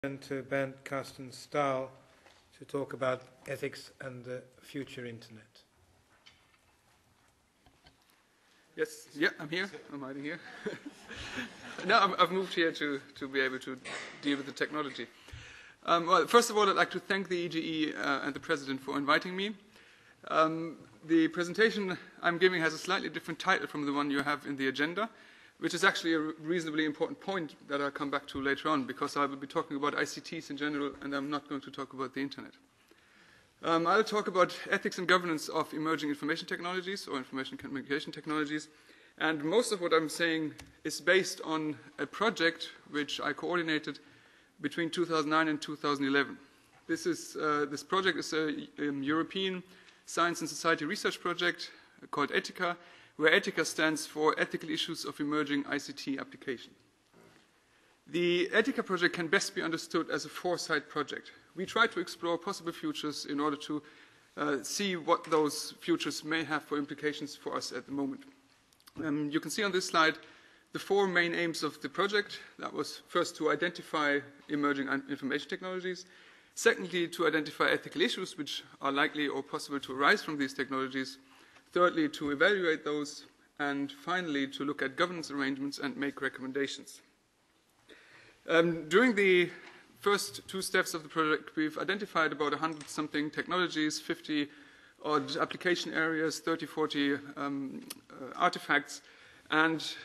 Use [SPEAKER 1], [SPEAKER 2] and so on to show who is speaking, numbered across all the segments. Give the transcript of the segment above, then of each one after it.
[SPEAKER 1] And to Bernd Carsten Stahl to talk about ethics and the future internet.
[SPEAKER 2] Yes, yeah, I'm here. I'm hiding here. No, I've moved here to be able to deal with the technology. Well, first of all, I'd like to thank the EGE and the President for inviting me. The presentation I'm giving has a slightly different title from the one you have in the agenda, which is actually a reasonably important point that I'll come back to later on, because I will be talking about ICTs in general, and I'm not going to talk about the internet. I'll talk about ethics and governance of emerging information technologies or information communication technologies, and most of what I'm saying is based on a project which I coordinated between 2009 and 2011. This project is a European science and society research project called ETICA, where ETICA stands for Ethical Issues of Emerging ICT Application. The ETICA project can best be understood as a foresight project. We try to explore possible futures in order to see what those futures may have for implications for us at the moment. You can see on this slide the four main aims of the project. That was first to identify emerging information technologies. Secondly, to identify ethical issues which are likely or possible to arise from these technologies. Thirdly, to evaluate those. And finally, to look at governance arrangements and make recommendations. During the first two steps of the project, we've identified about 100-something technologies, 50-odd application areas, 30, 40 artifacts, and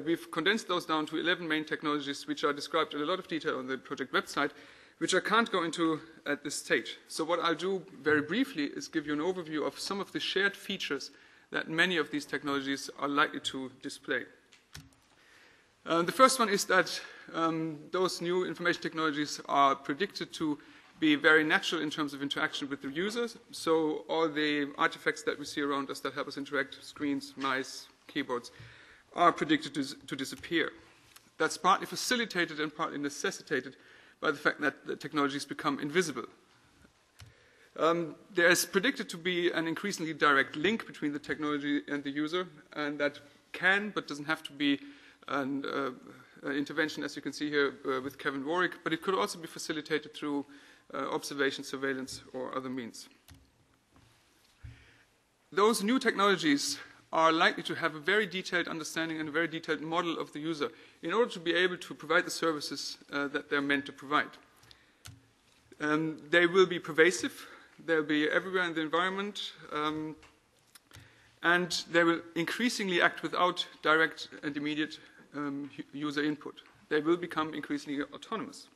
[SPEAKER 2] we've condensed those down to 11 main technologies, which are described in a lot of detail on the project website, which I can't go into at this stage. So what I'll do very briefly is give you an overview of some of the shared features that many of these technologies are likely to display. The first one is that those new information technologies are predicted to be very natural in terms of interaction with the users. So all the artifacts that we see around us that help us interact, screens, mice, keyboards, are predicted to disappear. That's partly facilitated and partly necessitated by the fact that the technologies become invisible. There is predicted to be an increasingly direct link between the technology and the user, and that can, but doesn't have to be, an intervention, as you can see here, with Kevin Warwick, but it could also be facilitated through observation, surveillance, or other means. Those new technologies are likely to have a very detailed understanding and a very detailed model of the user in order to be able to provide the services that they're meant to provide. They will be pervasive, they'll be everywhere in the environment, and they will increasingly act without direct and immediate user input. They will become increasingly autonomous.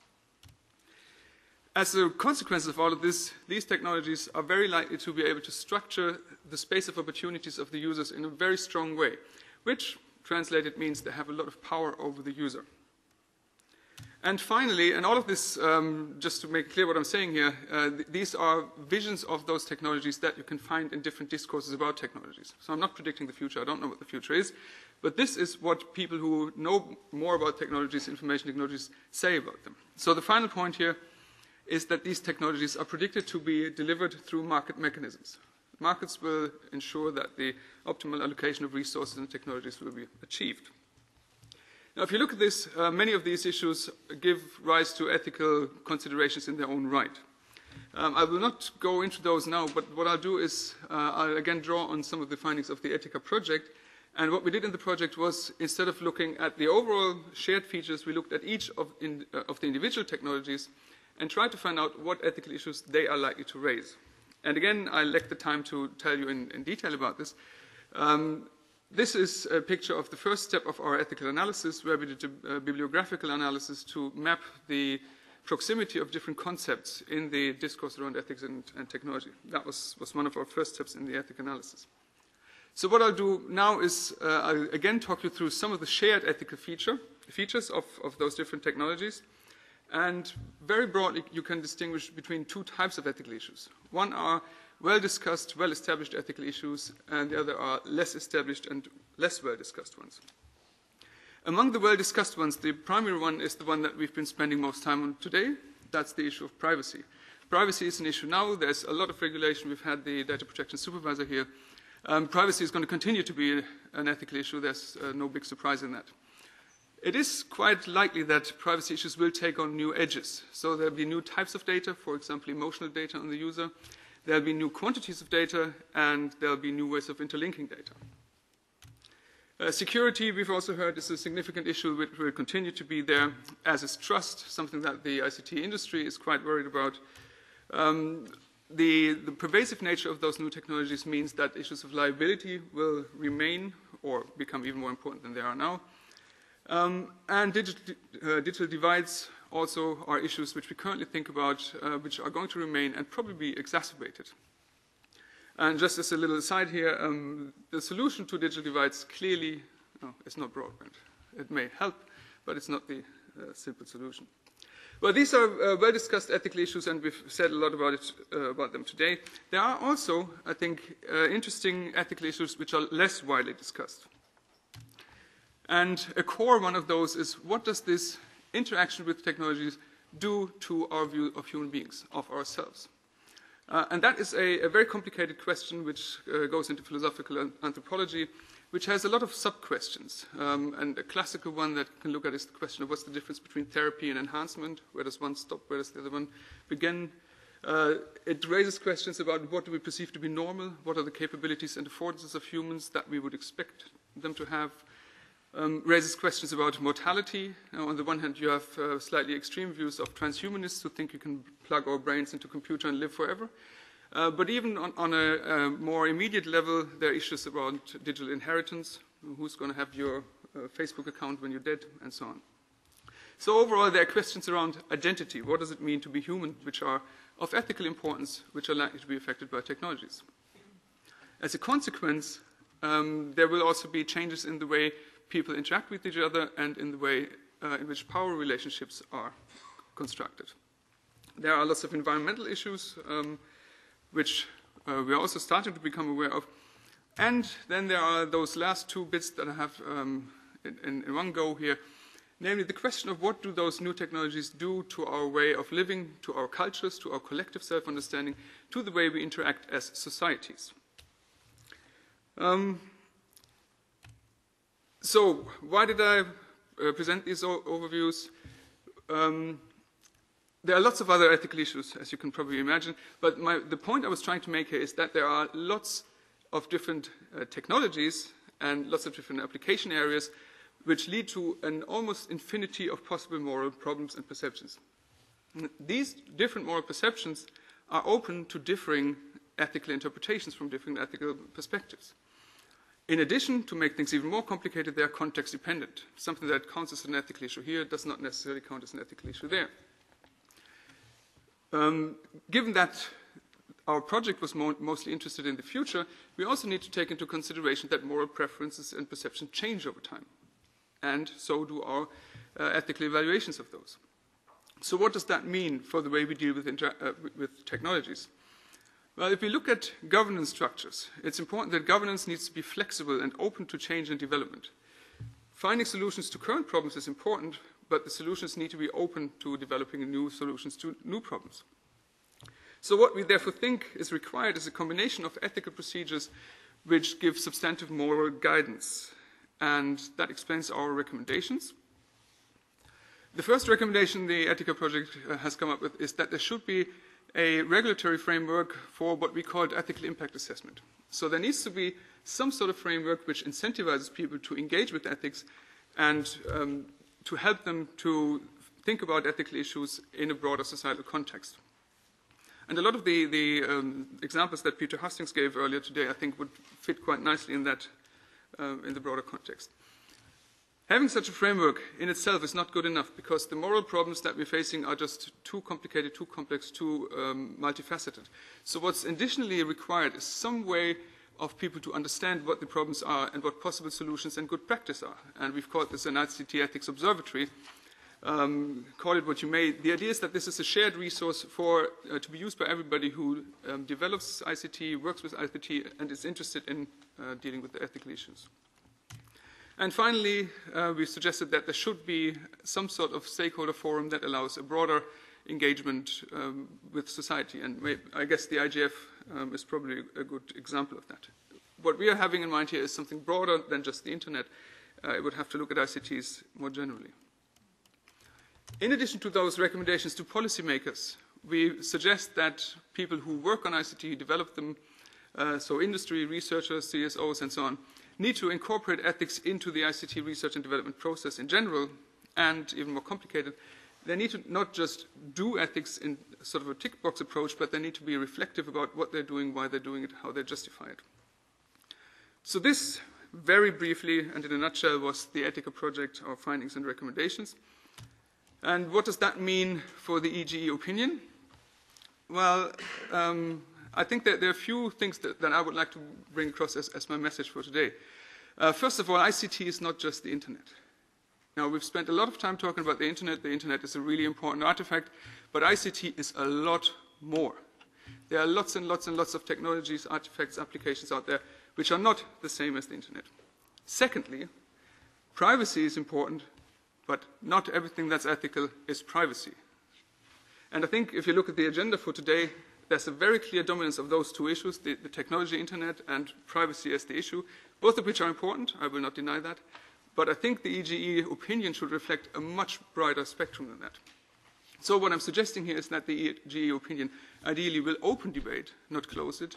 [SPEAKER 2] As a consequence of all of this, these technologies are very likely to be able to structure the space of opportunities of the users in a very strong way, which, translated, means they have a lot of power over the user. And finally, and all of this, just to make clear what I'm saying here, these are visions of those technologies that you can find in different discourses about technologies. So I'm not predicting the future, I don't know what the future is, but this is what people who know more about technologies, information technologies, say about them. So the final point here is that these technologies are predicted to be delivered through market mechanisms. Markets will ensure that the optimal allocation of resources and technologies will be achieved. Now, if you look at this, many of these issues give rise to ethical considerations in their own right. I will not go into those now, but what I'll do is I'll again draw on some of the findings of the ETICA project. And what we did in the project was, instead of looking at the overall shared features, we looked at each of the individual technologies and tried to find out what ethical issues they are likely to raise. And again, I lack the time to tell you in detail about this. This is a picture of the first step of our ethical analysis, where we did a bibliographical analysis to map the proximity of different concepts in the discourse around ethics and technology. That was one of our first steps in the ethical analysis. So what I'll do now is I'll again talk you through some of the shared ethical features of those different technologies. And very broadly, you can distinguish between two types of ethical issues. One are well-discussed, well-established ethical issues, and the other are less established and less well-discussed ones. Among the well-discussed ones, the primary one is the one that we've been spending most time on today. That's the issue of privacy. Privacy is an issue now. There's a lot of regulation. We've had the data protection supervisor here. Privacy is going to continue to be an ethical issue. There's no big surprise in that. it is quite likely that privacy issues will take on new edges. So there'll be new types of data, for example, emotional data on the user. There'll be new quantities of data, and there'll be new ways of interlinking data. Security, we've also heard, is a significant issue which will continue to be there, as is trust, something that the ICT industry is quite worried about. The pervasive nature of those new technologies means that issues of liability will remain or become even more important than they are now. And digital divides also are issues which we currently think about, which are going to remain and probably be exacerbated. And just as a little aside here, the solution to digital divides clearly is not broadband. It may help, but it's not the simple solution. Well, these are well-discussed ethical issues, and we've said a lot about them today. There are also, I think, interesting ethical issues which are less widely discussed. And a core one of those is, what does this interaction with technologies do to our view of human beings, of ourselves? And that is a very complicated question which goes into philosophical anthropology, which has a lot of sub-questions. And a classical one that you can look at is the question of what's the difference between therapy and enhancement? Where does one stop? Where does the other one begin? It raises questions about what do we perceive to be normal? What are the capabilities and affordances of humans that we would expect them to have? Raises questions about mortality. On the one hand, you have slightly extreme views of transhumanists who think you can plug our brains into a computer and live forever. But even on a more immediate level, there are issues around digital inheritance. Who's going to have your Facebook account when you're dead, and so on. So overall, there are questions around identity. What does it mean to be human, which are of ethical importance, which are likely to be affected by technologies? As a consequence, there will also be changes in the way people interact with each other and in the way in which power relationships are constructed. There are lots of environmental issues which we are also starting to become aware of. And then there are those last two bits that I have in one go here, namely the question of what do those new technologies do to our way of living, to our cultures, to our collective self-understanding, to the way we interact as societies. So, why did I present these overviews? There are lots of other ethical issues, as you can probably imagine, but the point I was trying to make here is that there are lots of different technologies and lots of different application areas which lead to an almost infinity of possible moral problems and perceptions. These different moral perceptions are open to differing ethical interpretations from different ethical perspectives. In addition, to make things even more complicated, they are context dependent. Something that counts as an ethical issue here does not necessarily count as an ethical issue there. Given that our project was mostly interested in the future, we also need to take into consideration that moral preferences and perception change over time. And so do our ethical evaluations of those. So what does that mean for the way we deal with technologies? Well, if we look at governance structures, it's important that governance needs to be flexible and open to change and development. Finding solutions to current problems is important, but the solutions need to be open to developing new solutions to new problems. So what we therefore think is required is a combination of ethical procedures which give substantive moral guidance. And that explains our recommendations. The first recommendation the Ethica project has come up with is that there should be a regulatory framework for what we call ethical impact assessment. So there needs to be some sort of framework which incentivizes people to engage with ethics and to help them to think about ethical issues in a broader societal context. And a lot of the examples that Peter Hastings gave earlier today, I think, would fit quite nicely in that, in the broader context. Having such a framework in itself is not good enough because the moral problems that we're facing are just too complicated, too complex, too multifaceted. So what's additionally required is some way of people to understand what the problems are and what possible solutions and good practice are. And we've called this an ICT ethics observatory. Call it what you may. The idea is that this is a shared resource for to be used by everybody who develops ICT, works with ICT, and is interested in dealing with the ethical issues. And finally, we suggested that there should be some sort of stakeholder forum that allows a broader engagement with society. And I guess the IGF is probably a good example of that. What we are having in mind here is something broader than just the internet. it would have to look at ICTs more generally. In addition to those recommendations to policymakers, we suggest that people who work on ICT, develop them, so industry, researchers, CSOs, and so on, need to incorporate ethics into the ICT research and development process in general, and even more complicated, they need to not just do ethics in sort of a tick box approach, but they need to be reflective about what they're doing, why they're doing it, how they justify it. So this, very briefly and in a nutshell, was the Ethica project, our findings and recommendations. And what does that mean for the EGE opinion? Well, I think that there are a few things that I would like to bring across as my message for today. First of all, ICT is not just the internet. Now, we've spent a lot of time talking about the internet. The internet is a really important artifact, but ICT is a lot more. There are lots and lots and lots of technologies, artifacts, applications out there which are not the same as the internet. Secondly, privacy is important, but not everything that's ethical is privacy. And I think if you look at the agenda for today, there's a very clear dominance of those two issues, the technology, internet, and privacy as the issue, both of which are important. I will not deny that. But I think the EGE opinion should reflect a much broader spectrum than that. So what I'm suggesting here is that the EGE opinion ideally will open debate, not close it.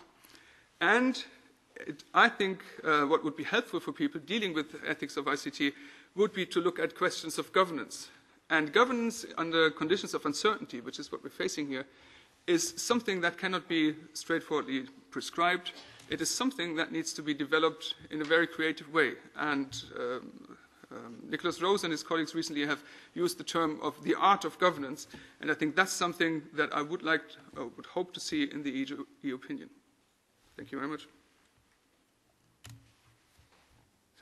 [SPEAKER 2] And I think what would be helpful for people dealing with ethics of ICT would be to look at questions of governance. And governance under conditions of uncertainty, which is what we're facing here, is something that cannot be straightforwardly prescribed. It is something that needs to be developed in a very creative way. And Nicholas Rose and his colleagues recently have used the term of the art of governance, and I think that's something that I would hope to see in the EGE opinion. Thank you very much.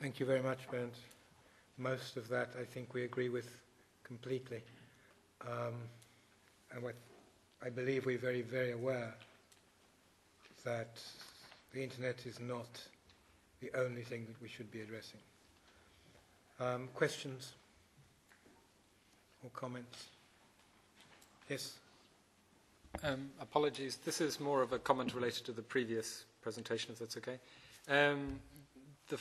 [SPEAKER 1] Thank you very much, Bernd. Most of that I think we agree with completely. And what I believe we're very, very aware that the internet is not the only thing that we should be addressing. Questions or comments? Yes?
[SPEAKER 3] Apologies. This is more of a comment related to the previous presentation, if that's okay. The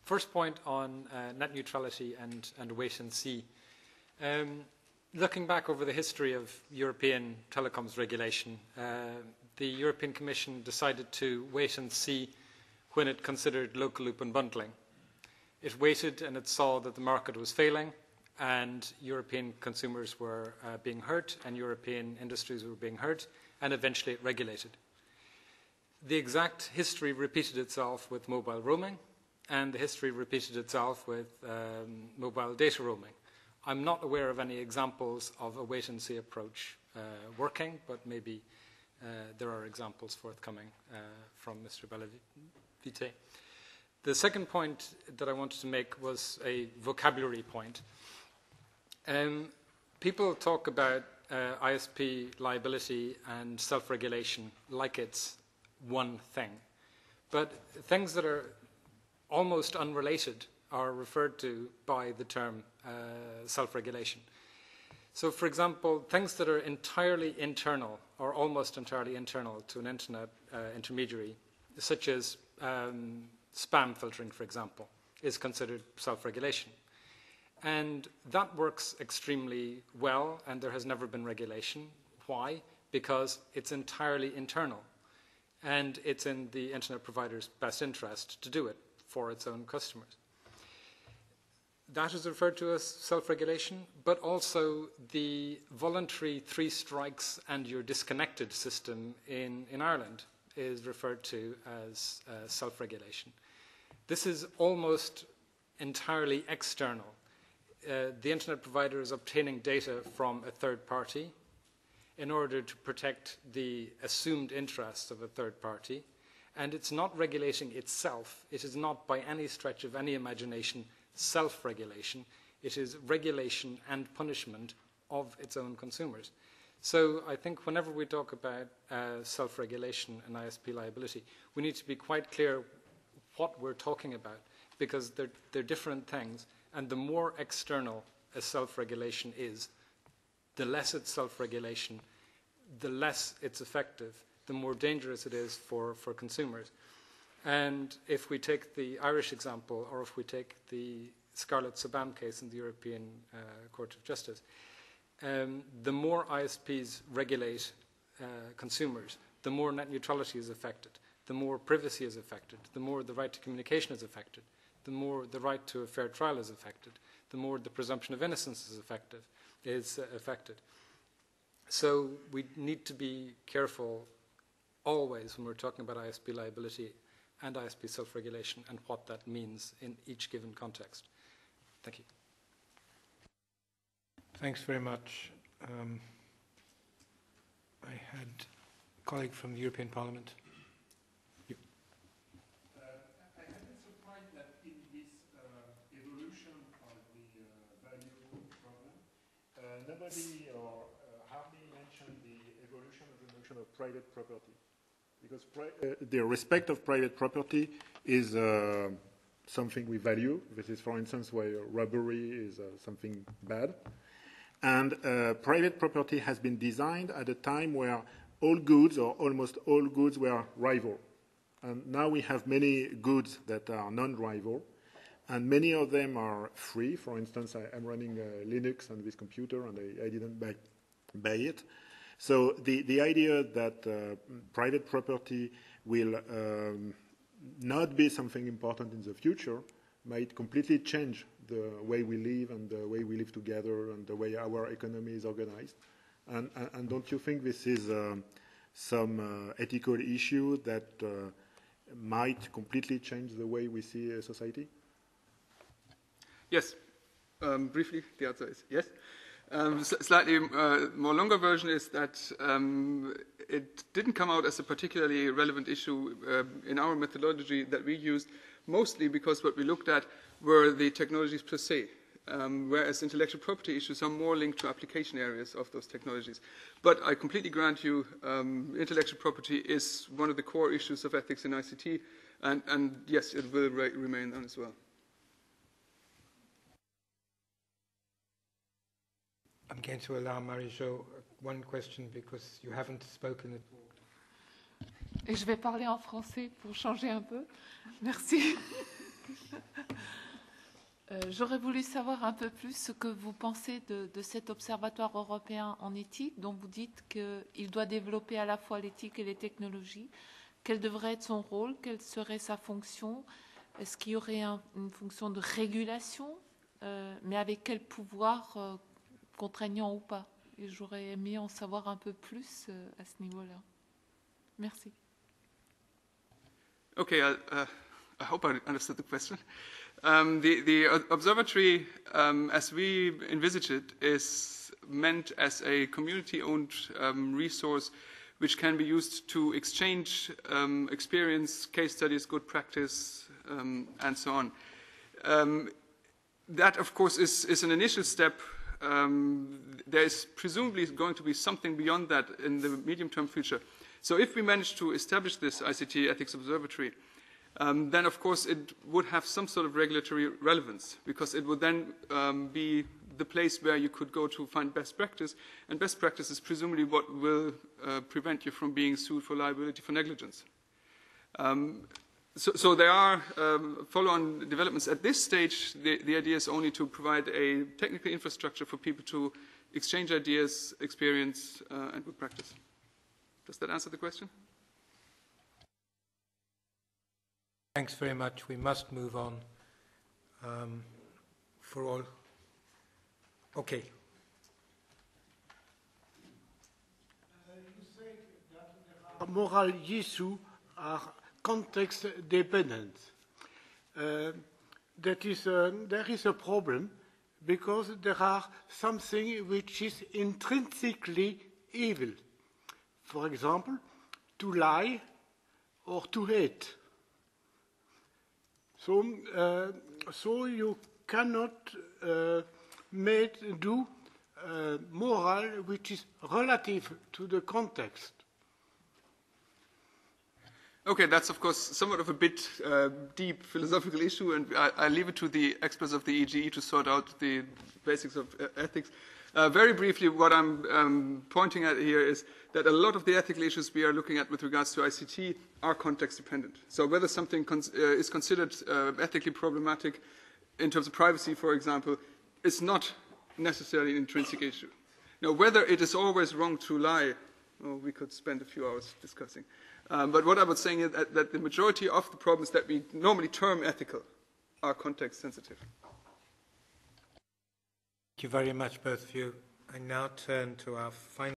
[SPEAKER 3] first point on net neutrality and wait and see. Looking back over the history of European telecoms regulation, the European Commission decided to wait and see when it considered local loop unbundling. It waited and it saw that the market was failing and European consumers were being hurt and European industries were being hurt, and eventually it regulated. The exact history repeated itself with mobile roaming, and the history repeated itself with mobile data roaming. I'm not aware of any examples of a wait-and-see approach working, but maybe there are examples forthcoming from Mr. Bellavite. The second point that I wanted to make was a vocabulary point. People talk about ISP liability and self-regulation like it's one thing. But things that are almost unrelated are referred to by the term self-regulation. So, for example, things that are entirely internal or almost entirely internal to an internet intermediary, such as spam filtering, for example, is considered self-regulation. And that works extremely well, and there has never been regulation. Why? Because it's entirely internal, and it's in the internet provider's best interest to do it for its own customers. That is referred to as self-regulation, but also the voluntary 3 strikes and you're disconnected system in Ireland is referred to as self-regulation. This is almost entirely external. The internet provider is obtaining data from a third party in order to protect the assumed interests of a third party, and it's not regulating itself. It is not by any stretch of any imagination self-regulation. It is regulation and punishment of its own consumers. So I think whenever we talk about self-regulation and ISP liability, we need to be quite clear what we're talking about, because they're different things, and the more external a self-regulation is, the less it's self-regulation, the less it's effective, the more dangerous it is for consumers. And if we take the Irish example, or if we take the Scarlett Saban case in the European Court of Justice, the more ISPs regulate consumers, the more net neutrality is affected, the more privacy is affected, the more the right to communication is affected, the more the right to a fair trial is affected, the more the presumption of innocence is affected. So we need to be careful always when we're talking about ISP liability and ISP self-regulation and what that means in each given context. Thank you.
[SPEAKER 1] Thanks very much. I had a colleague from the European Parliament.
[SPEAKER 4] I had been surprised that in this evolution of the value problem, nobody or hardly mentioned the evolution of the notion of private property. Because the respect of private property is something we value. This is, for instance, why robbery is something bad. And private property has been designed at a time where all goods, or almost all goods, were rival. And now we have many goods that are non-rival, and many of them are free. For instance, I'm running Linux on this computer, and I didn't buy it. So the idea that private property will not be something important in the future might completely change the way we live and the way we live together and the way our economy is organized. And don't you think this is some ethical issue that might completely change the way we see a society?
[SPEAKER 2] Yes. Briefly, the answer is yes. Slightly more longer version is that it didn't come out as a particularly relevant issue in our methodology that we used, mostly because what we looked at were the technologies per se, whereas intellectual property issues are more linked to application areas of those technologies. But I completely grant you, intellectual property is one of the core issues of ethics in ICT, and yes, it will remain on as well.
[SPEAKER 1] I'm going to allow Marie-Jo one question because you haven't spoken it.
[SPEAKER 5] Et je vais parler en français pour changer un peu. Merci. J'aurais voulu savoir un peu plus ce que vous pensez de cet observatoire européen en éthique, dont vous dites qu'il doit développer à la fois l'éthique et les technologies. Quel devrait être son rôle? Quelle serait sa fonction? Est-ce qu'il y aurait une fonction de régulation? Mais avec quel pouvoir contraignant ou pas? Et j'aurais aimé en savoir un peu plus à ce niveau-là. Merci.
[SPEAKER 2] Okay, I hope I understood the question. The observatory, as we envisage it, is meant as a community-owned resource which can be used to exchange experience, case studies, good practice, and so on. That, of course, is an initial step. There is presumably going to be something beyond that in the medium-term future. So if we manage to establish this ICT Ethics Observatory, then of course it would have some sort of regulatory relevance, because it would then be the place where you could go to find best practice, and best practice is presumably what will prevent you from being sued for liability for negligence. So there are follow-on developments. At this stage, the idea is only to provide a technical infrastructure for people to exchange ideas, experience, and good practice. Does that answer the question?
[SPEAKER 1] Thanks very much. We must move on for all. Okay.
[SPEAKER 6] You said that there are moral issues are context dependent. There is a problem because there are something which is intrinsically evil. For example, to lie or to hate. So you cannot do moral which is relative to the context.
[SPEAKER 2] Okay, that's of course somewhat of a bit deep philosophical issue, and I leave it to the experts of the EGE to sort out the basics of ethics. Very briefly, what I'm pointing at here is that a lot of the ethical issues we are looking at with regards to ICT are context dependent. So whether something is considered ethically problematic in terms of privacy, for example, is not necessarily an intrinsic issue. Now, whether it is always wrong to lie, well, we could spend a few hours discussing. But what I was saying is that the majority of the problems that we normally term ethical are context sensitive.
[SPEAKER 1] Thank you very much, both of you. I now turn to our final